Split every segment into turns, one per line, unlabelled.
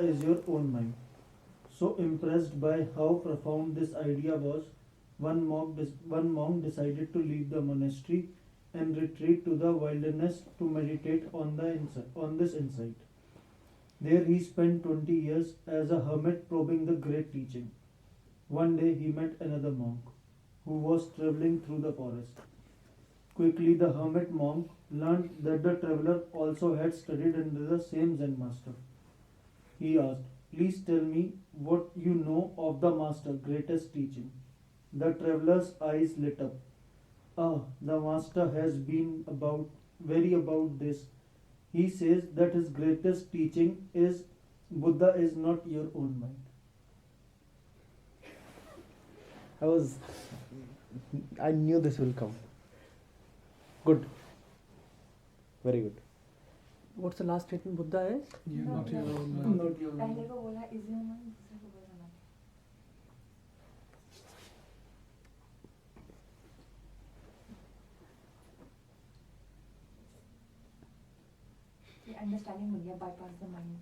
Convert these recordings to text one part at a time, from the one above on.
is your own mind. So impressed by how profound this idea was, one monk decided to leave the monastery and retreat to the wilderness to meditate on this insight. There he spent 20 years as a hermit probing the great teaching. One day he met another monk who was traveling through the forest. Quickly the hermit monk learned that the traveler also had studied under the same Zen master. He asked, "Please tell me what you know of the master, greatest teaching." The traveler's eyes lit up. "Ah, the master has been about this. He says that his greatest teaching is Buddha is not your own mind."
I knew this will come. Good. Very good.
What's the last statement? Buddha is?
Yeah, not your own mind.
Not your
पहले
mind.
को बोला is your mind, दूसरे को बोला not. ये understanding हो गया, bypass the mind.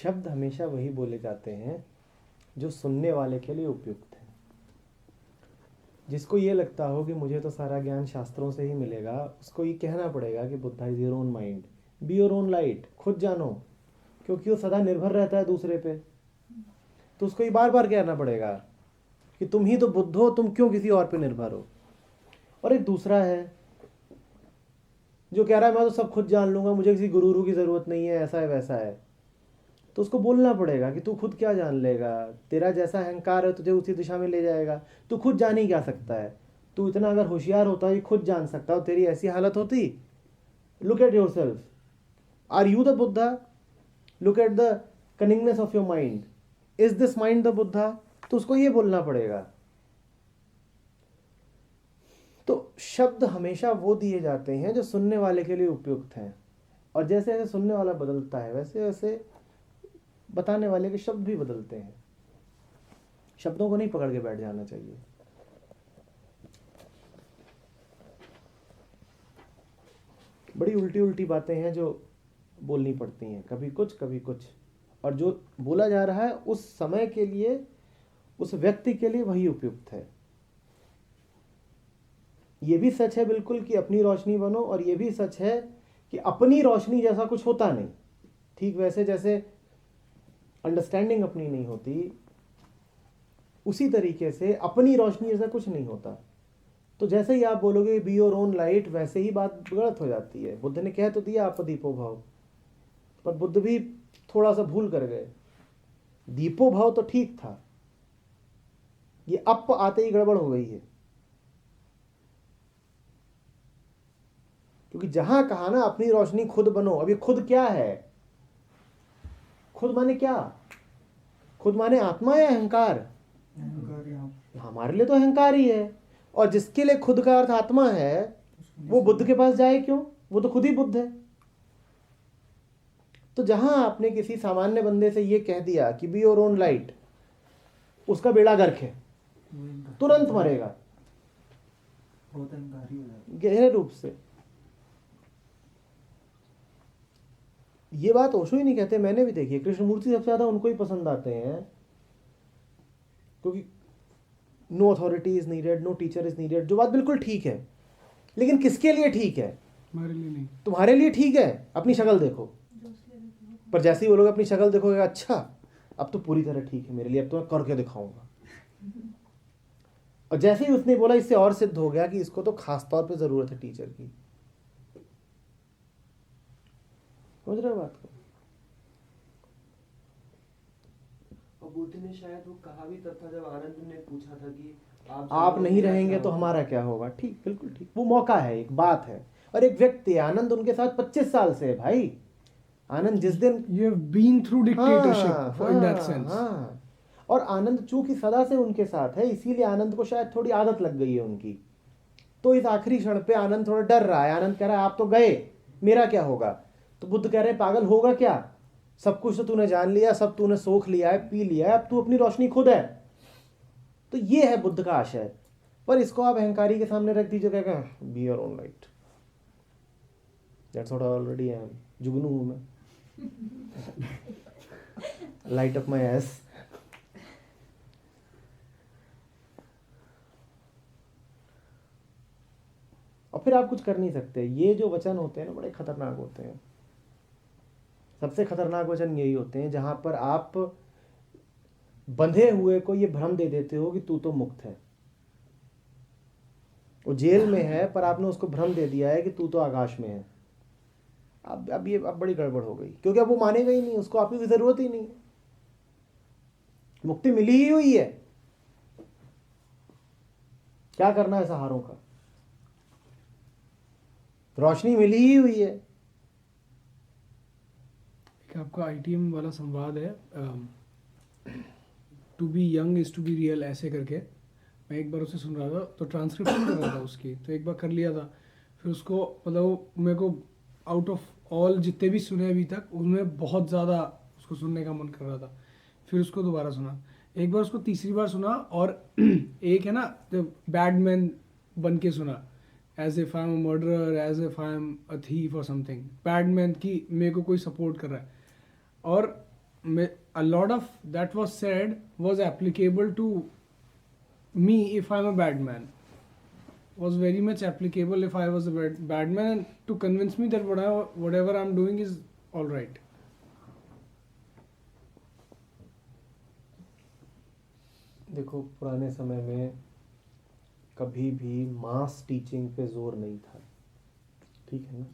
शब्द हमेशा वही बोले जाते हैं जो सुनने वाले के लिए उपयुक्त है। जिसको ये लगता हो कि मुझे तो सारा ज्ञान शास्त्रों से ही मिलेगा, उसको ये कहना पड़ेगा कि Buddha is your own mind, B your own light, खुद जानो, क्योंकि वो सदा निर्भर रहता है दूसरे पे। तो उसको ये बार बार कहना पड़ेगा कि तुम ही तो बुद्ध हो, तुम क्यों किसी और पे निर्भर हो। और एक दूसरा है जो कह रहा है मैं तो सब खुद जान लूंगा, मुझे किसी गुरु की जरूरत नहीं है, ऐसा है वैसा है। तो उसको बोलना पड़ेगा कि तू खुद क्या जान लेगा, तेरा जैसा अहंकार है तुझे उसी दिशा में ले जाएगा। तू खुद जान ही क्या सकता है। तू इतना अगर होशियार होता है खुद जान सकता हो, तेरी ऐसी हालत होती। Look at yourself, are you the Buddha? Look at the cunningness of your mind, is this mind the Buddha? तो उसको ये बोलना पड़ेगा। तो शब्द हमेशा वो दिए जाते हैं जो सुनने वाले के लिए उपयुक्त हैं, और जैसे जैसे सुनने वाला बदलता है वैसे वैसे बताने वाले के शब्द भी बदलते हैं। शब्दों को नहीं पकड़ के बैठ जाना चाहिए। बड़ी उल्टी उल्टी बातें हैं जो बोलनी पड़ती हैं, कभी कुछ कभी कुछ, और जो बोला जा रहा है उस समय के लिए, उस व्यक्ति के लिए वही उपयुक्त है। ये भी सच है बिल्कुल कि अपनी रोशनी बनो, और ये भी सच है कि अपनी रोशनी जैसा कुछ होता नहीं। ठीक वैसे जैसे अंडरस्टैंडिंग अपनी नहीं होती, उसी तरीके से अपनी रोशनी जैसा कुछ नहीं होता। तो जैसे ही आप बोलोगे बी योर ओन लाइट, वैसे ही बात गलत हो जाती है। बुद्ध ने कह तो दिया आप दीपो भाव, पर बुद्ध भी थोड़ा सा भूल कर गए। दीपो भाव तो ठीक था, ये अप आते ही गड़बड़ हो गई है। क्योंकि जहां कहा ना अपनी रोशनी खुद बनो, अब ये खुद क्या है? खुद माने क्या? खुद माने आत्मा या अहंकार? हमारे लिए तो अहंकार ही है, और जिसके लिए खुद का अर्थ आत्मा है वो बुद्ध के पास जाए क्यों? वो तो खुद ही बुद्ध है। तो जहां आपने किसी सामान्य बंदे से ये कह दिया कि बी योर ओन लाइट, उसका बेड़ा गर्क है, तुरंत मरेगा
बहुत अहंकारी हो जाता है।
गहरे रूप से। ये बात ओशो ही नहीं कहते, मैंने भी देखी है। कृष्णमूर्ति सबसे ज्यादा उनको ही पसंद आते हैं, क्योंकि no authority is needed, no teacher is needed, जो बात बिल्कुल ठीक है। लेकिन किसके लिए ठीक है?
हमारे लिए नहीं।
तुम्हारे लिए ठीक है, अपनी शक्ल देखो। पर जैसे ही वो लोग अपनी शक्ल देखोगे, अच्छा अब तो पूरी तरह ठीक है मेरे लिए, अब तो मैं करके दिखाऊंगा। और जैसे ही उसने बोला, इससे और सिद्ध हो गया कि इसको तो खास तौर पे जरूरत है टीचर की। समझ रहे हो बात को?
और बुद्ध ने शायद वो कहा भी तब था जब आनंद ने पूछा था कि
आप नहीं रहेंगे तो हमारा क्या होगा। ठीक, बिल्कुल ठीक। वो मौका है, एक बात है, और एक व्यक्ति है। आनंद उनके साथ 25 साल से है भाई। आनंद जिस दिन
You have been through dictatorship in that sense.
हाँ। और आनंद चूंकि सदा से उनके साथ है, इसीलिए आनंद को शायद थोड़ी आदत लग गई है उनकी। तो इस आखिरी क्षण पे आनंद थोड़ा डर रहा है। आनंद कह रहा है आप तो गए, मेरा क्या होगा? तो बुद्ध कह रहे हैं पागल होगा क्या, सब कुछ तो तूने जान लिया, सब तूने सोख लिया है, पी लिया है, अब तू अपनी रोशनी खुद है। तो ये है बुद्ध का आशय। पर इसको आप अहंकारी के सामने रख दीजिए, कहेगा be your own light, that's what I already am. जुगनू हूँ मैं. Light up my ass. और फिर आप कुछ कर नहीं सकते. ये जो वचन होते हैं ना बड़े खतरनाक होते हैं. सबसे खतरनाक वचन यही होते हैं जहां पर आप बंधे हुए को ये भ्रम दे देते हो कि तू तो मुक्त है. वो जेल में है पर आपने उसको भ्रम दे दिया है कि तू तो आकाश में है. अब बड़ी गड़बड़ हो गई, क्योंकि अब वो मानेगा ही नहीं, उसको आपकी जरूरत ही नहीं है. मुक्ति मिली ही हुई है. क्या करना है सहारों का? रोशनी मिली ही हुई है.
एक आपका आईटीएम वाला संवाद है, to be young is to be real, ऐसे करके. मैं एक बार उसे सुन रहा था तो ट्रांसक्रिप्शन कर रहा था उसकी, तो एक बार कर लिया था. फिर उसको मतलब मेरे को आउट ऑफ ऑल जितने भी सुने अभी तक उनमें बहुत ज़्यादा उसको सुनने का मन कर रहा था. फिर उसको दोबारा सुना, एक बार उसको तीसरी बार सुना, और एक है ना बैडमैन बन के सुना, as if I am a murderer, as if I am a thief और समथिंग. बैडमैन की मेरे को कोई सपोर्ट कर रहा है. और a lot of that was said was applicable to me if I'm a bad man, was very much applicable if I was a bad man, and to convince me that whatever I'm doing is all right.
देखो, पुराने समय में कभी भी मास teaching पे जोर नहीं था, ठीक है ना.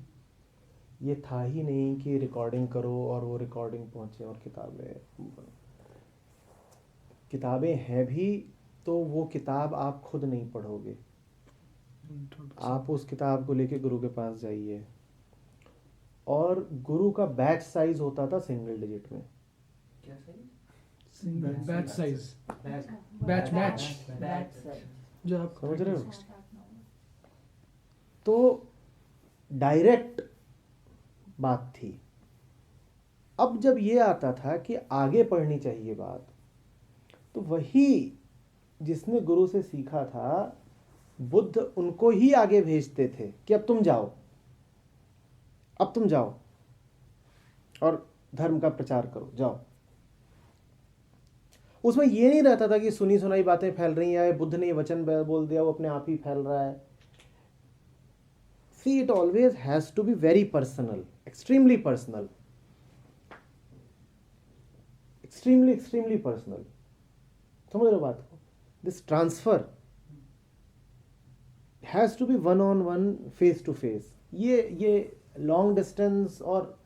ये था ही नहीं कि रिकॉर्डिंग करो और वो रिकॉर्डिंग पहुंचे और किताबें हैं भी तो वो किताब आप खुद नहीं पढ़ोगे. आप उस किताब को लेके गुरु के पास जाइए. और गुरु का बैच साइज होता था सिंगल डिजिट में.
क्या सही?
बैच साइज, बैच जो आप
समझ रहे हो. तो डायरेक्ट बात थी. अब जब ये आता था कि आगे पढ़नी चाहिए बात, तो वही जिसने गुरु से सीखा था बुद्ध उनको ही आगे भेजते थे कि अब तुम जाओ और धर्म का प्रचार करो, जाओ. उसमें ये नहीं रहता था कि सुनी सुनाई बातें फैल रही हैं, बुद्ध ने ये वचन बोल दिया वो अपने आप ही फैल रहा है. See, it always has to be very personal, extremely personal, extremely personal. समझ रहे हो बात को? This transfer has to be one-on-one, face to face. ये long distance और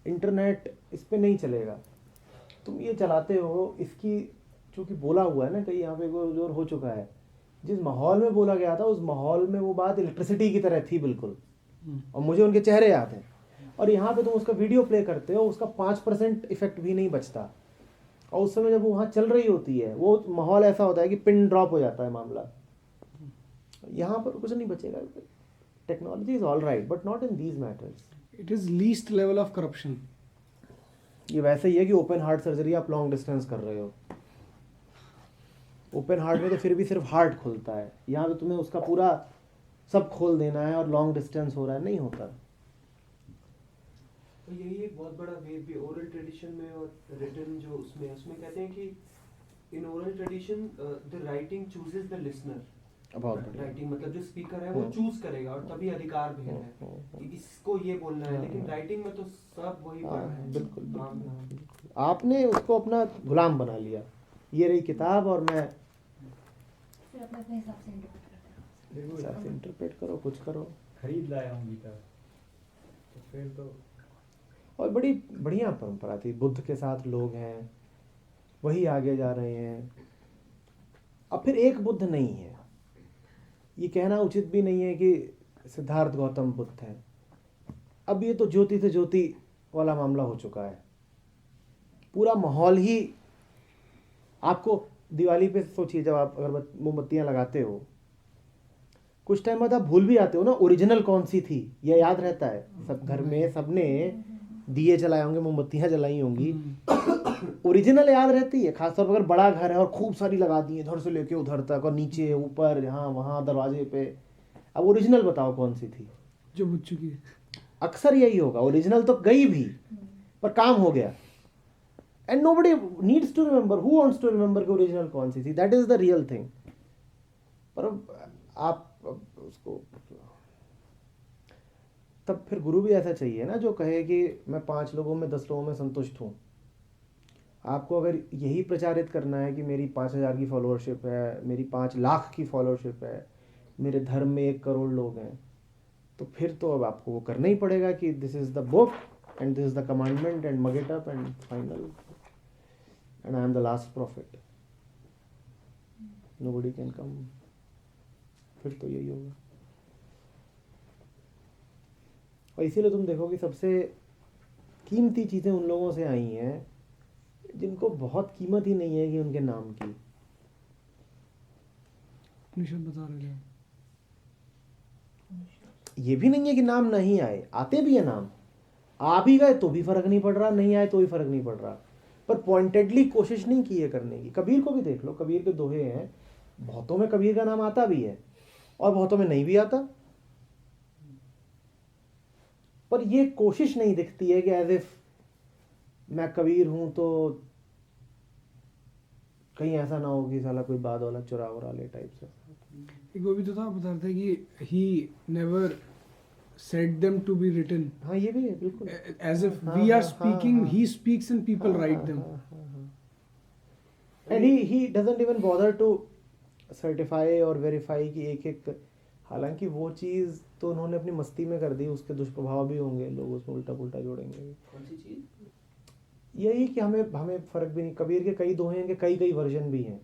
इंटरनेट इस पे नहीं चलेगा. तुम ये चलाते हो, इसकी चूंकि बोला हुआ है ना कहीं यहाँ पे जोर हो चुका है. जिस माहौल में बोला गया था उस माहौल में वो बात इलेक्ट्रिसिटी की तरह थी बिल्कुल. और मुझे उनके चेहरे याद हैं. और यहाँ पे तुम उसका वीडियो प्ले करते हो, उसका 5% इफेक्ट भी नहीं बचता. और उस समय जब वो वहाँ चल रही होती है वो माहौल ऐसा होता है कि पिन ड्रॉप हो जाता है मामला. यहाँ पर कुछ नहीं बचेगा. Technology is all right but not in these matters.
It is least level of corruption.
ये वैसे ही है कि ओपन हार्ट सर्जरी आप लॉन्ग डिस्टेंस कर रहे हो. ओपन हार्ट में तो फिर भी सिर्फ हार्ट खुलता है, यहाँ पे तुम्हें उसका पूरा सब खोल देना है और लॉन्ग डिस्टेंस हो रहा है, नहीं होता.
तो यही एक बहुत बड़ा वेव भी ओरल ट्रेडिशन में और रिटन जो उसमें कहते हैं कि in oral tradition the writing chooses the listener. Writing मतलब जो स्पीकर है वो चूज करेगा और तभी अधिकार भेद है कि इसको ये बोलना है. लेकिन राइटिंग में तो सब वही पढ़ रहे हैं.
बिल्कुल. आपने उसको अपना गुलाम बना लिया. ये रही किताब और मैं
फिर अपने हिसाब से
इंटरप्रेट करो, कुछ करो.
खरीद लाया हूँ गीता, तो फिर तो.
और बड़ी बढ़िया परंपरा थी. बुद्ध के साथ लोग हैं, वही आगे जा रहे हैं. अब फिर एक बुद्ध नहीं है, ये कहना उचित भी नहीं है कि सिद्धार्थ गौतम बुद्ध है. अब ये तो ज्योति से ज्योति वाला मामला हो चुका है. पूरा माहौल ही आपको दिवाली पे सोचिए, जब आप अगर मोमबत्तियां लगाते हो कुछ टाइम बाद आप भूल भी जाते हो ना ओरिजिनल कौन सी थी. यह याद रहता है. सब घर में सबने दिए जलाए होंगे, मोमबत्तियां जलाई होंगी, ओरिजिनल याद रहती है. खासतौर पर अगर बड़ा घर है और खूब सारी लगा दी है इधर से लेके उधर तक और नीचे ऊपर यहाँ वहाँ दरवाजे पे. अब ओरिजिनल बताओ कौन सी थी
जो बुझ चुकी है.
अक्सर यही होगा, ओरिजिनल तो गई भी पर काम हो गया। And nobody needs to remember, who wants to remember कि ओरिजिनल कौन सी थी, that is the real thing. पर आप उसको तब फिर गुरु भी ऐसा चाहिए ना जो कहे कि मैं 5 लोगों में 10 लोगों में संतुष्ट हूँ। आपको अगर यही प्रचारित करना है कि मेरी 5,000 की फॉलोअरशिप है, मेरी 5 लाख की फॉलोअरशिप है, मेरे धर्म में 1 करोड़ लोग हैं, तो फिर तो अब आपको वो करना ही पड़ेगा कि this is the book and this is the commandment and mug it up and final and I am the last profit, nobody can come. फिर तो यही होगा। और इसीलिए तुम देखो कि सबसे कीमती चीज़ें उन लोगों से आई हैं जिनको बहुत कीमत ही नहीं है कि उनके नाम की।
उपनिषद बता रहे हैं,
ये भी नहीं है कि नाम नहीं आए, आते भी है नाम, आ भी गए तो भी फर्क नहीं पड़ रहा, नहीं आए तो भी फर्क नहीं पड़ रहा, पर पॉइंटेडली कोशिश नहीं की है करने की। कबीर को भी देख लो, कबीर के दोहे हैं, बहुतों में कबीर का नाम आता भी है और बहुतों में नहीं भी आता, पर ये कोशिश नहीं दिखती है कि एज इफ मैं कबीर हूं तो कहीं ऐसा ना हो कि साला कोई बाद वाला चुरा वुरा ले टाइप से।
एक वो भी तो था, बता रहे थे कि he never said them to be written,
हाँ ये भी है बिल्कुल।
एज इफ
हाँ,
वी आर
हाँ,
स्पीकिंग,
हाँ,
he speaks and people write them.
And he doesn't even bother to certify और वेरीफाई कि एक, हालांकि वो चीज़ तो उन्होंने अपनी मस्ती में कर दी, उसके दुष्प्रभाव भी होंगे, लोग उसमें उल्टा पुल्टा जोड़ेंगे।
कौन सी चीज?
यही कि हमें फ़र्क भी नहीं। कबीर के कई दोहे हैं कि कई वर्जन भी हैं,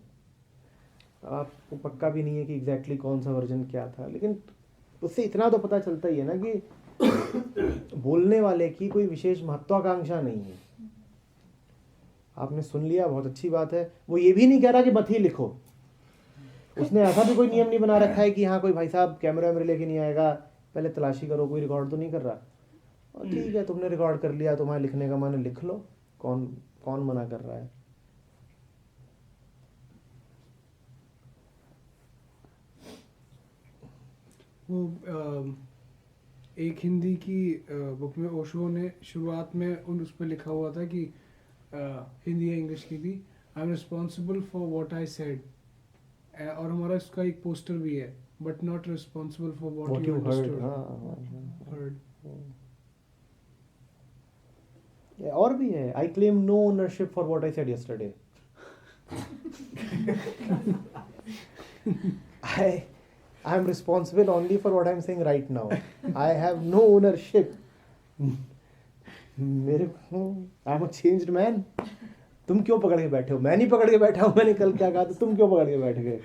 आपको पक्का भी नहीं है कि एग्जैक्टली कौन सा वर्जन क्या था, लेकिन उससे इतना तो पता चलता ही है ना कि बोलने वाले की कोई विशेष महत्वाकांक्षा नहीं है। आपने सुन लिया, बहुत अच्छी बात है। वो ये भी नहीं कह रहा कि मत ही लिखो, उसने ऐसा भी कोई नियम नहीं बना रखा है कि हाँ कोई भाई साहब कैमरा वैमरे लेके नहीं आएगा, पहले तलाशी करो, कोई रिकॉर्ड तो नहीं कर रहा। और ठीक है, तुमने रिकॉर्ड कर लिया, तुम्हारे लिखने का मन है, लिख लो, कौन मना कर रहा है।
वो एक हिंदी की बुक में ओशो ने शुरुआत में उस पर लिखा हुआ था कि हिंदी या इंग्लिश की भी, I am responsible for what I said, और हमारा इसका एक पोस्टर भी है, but not responsible for what you understood heard.
और भी है, I claim no ownership for what I said yesterday. I am responsible only for what I am saying right now. I have no ownership. I am a changed man. तुम क्यों पकड़ के बैठे हो? मैं नहीं पकड़ के बैठा हूँ, मैंने कल क्या कहा था, तुम क्यों पकड़ के बैठ गए?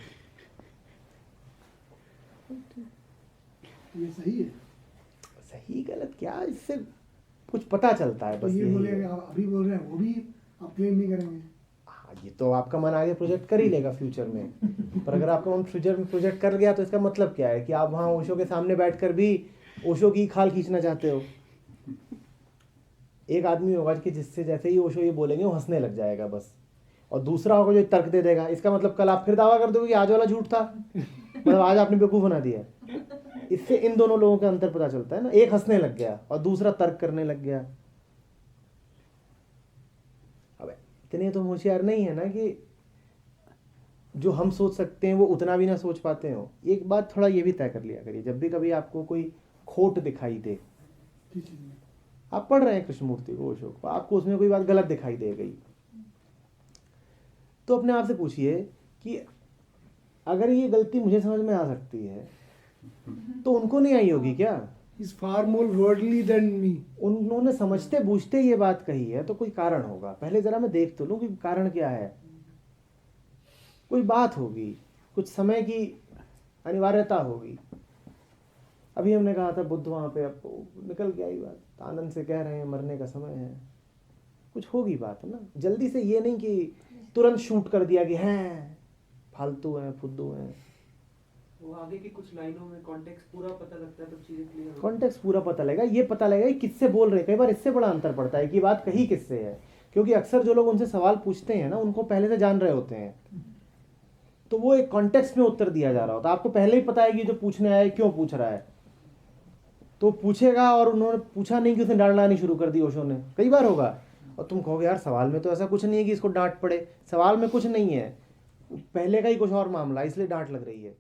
ये सही है।
सही गलत क्या, इससे कुछ पता चलता है बस।
ये
यही
बोले
है।
आप अभी बोल रहे हैं, वो भी आप क्लेम नहीं करेंगे।
हाँ, ये तो आपका मन आगे प्रोजेक्ट कर ही लेगा फ्यूचर में, पर अगर आपका मन फ्यूचर में प्रोजेक्ट कर गया तो इसका मतलब क्या है कि आप वहाँ ओशो के सामने बैठकर भी ओशो की खाल खींचना चाहते हो। एक आदमी होगा कि जिससे जैसे ही ओशो ये बोलेंगे वो हंसने लग जाएगा बस, और दूसरा होगा जो तर्क दे देगा। इसका मतलब कल आप फिर दावा कर दोगे कि आज वाला झूठ था, मतलब आज आपने बेवकूफ़ बना दिया। इससे इन दोनों लोगों का अंतर पता चलता है ना, एक हंसने लग गया और दूसरा तर्क करने लग गया। अब इतने तो होशियार नहीं है ना कि जो हम सोच सकते हैं वो उतना भी ना सोच पाते हो। एक बात थोड़ा ये भी तय कर लिया करिए, जब भी कभी आपको कोई खोट दिखाई दे, आप पढ़ रहे हैं कृष्णमूर्ति को, ओशो को, आपको उसमें कोई बात गलत दिखाई दे गई, तो अपने आप से पूछिए कि अगर ये गलती मुझे समझ में आ सकती है तो उनको नहीं आई होगी क्या?
He's far more worldly than me.
उन्होंने समझते बूझते ये बात कही है तो कोई कारण होगा। पहले जरा मैं देख तो लूं कि कारण क्या है। कोई बात होगी, कुछ समय की अनिवार्यता होगी। अभी हमने कहा था बुद्ध वहाँ पे, अब निकल गया ही बात, आनंद से कह रहे हैं मरने का समय है, कुछ होगी बात ना। जल्दी से ये नहीं कि तुरंत शूट कर दिया कि हैं फालतू हैं, फुद्दू हैं।
वो आगे की कुछ लाइनों में कॉन्टेक्स्ट पूरा पता लगता है, तो चीजें क्लियर हो।
कॉन्टेक्स्ट पूरा पता लगेगा, ये पता लगेगा कि किससे बोल रहे हैं। कई बार इससे बड़ा अंतर पड़ता है कि बात कही किससे है, क्योंकि अक्सर जो लोग उनसे सवाल पूछते हैं ना उनको पहले से जान रहे होते हैं, तो वो एक कॉन्टेक्स्ट में उत्तर दिया जा रहा होता है। आपको पहले ही पता है कि जो पूछने आया है क्यों पूछ रहा है। तो पूछेगा और उन्होंने पूछा नहीं कि उसने डांट लगानी शुरू कर दी, ओशो ने, कई बार होगा, और तुम कहोगे यार सवाल में तो ऐसा कुछ नहीं है कि इसको डांट पड़े, सवाल में कुछ नहीं है, पहले का ही कुछ और मामला, इसलिए डांट लग रही है।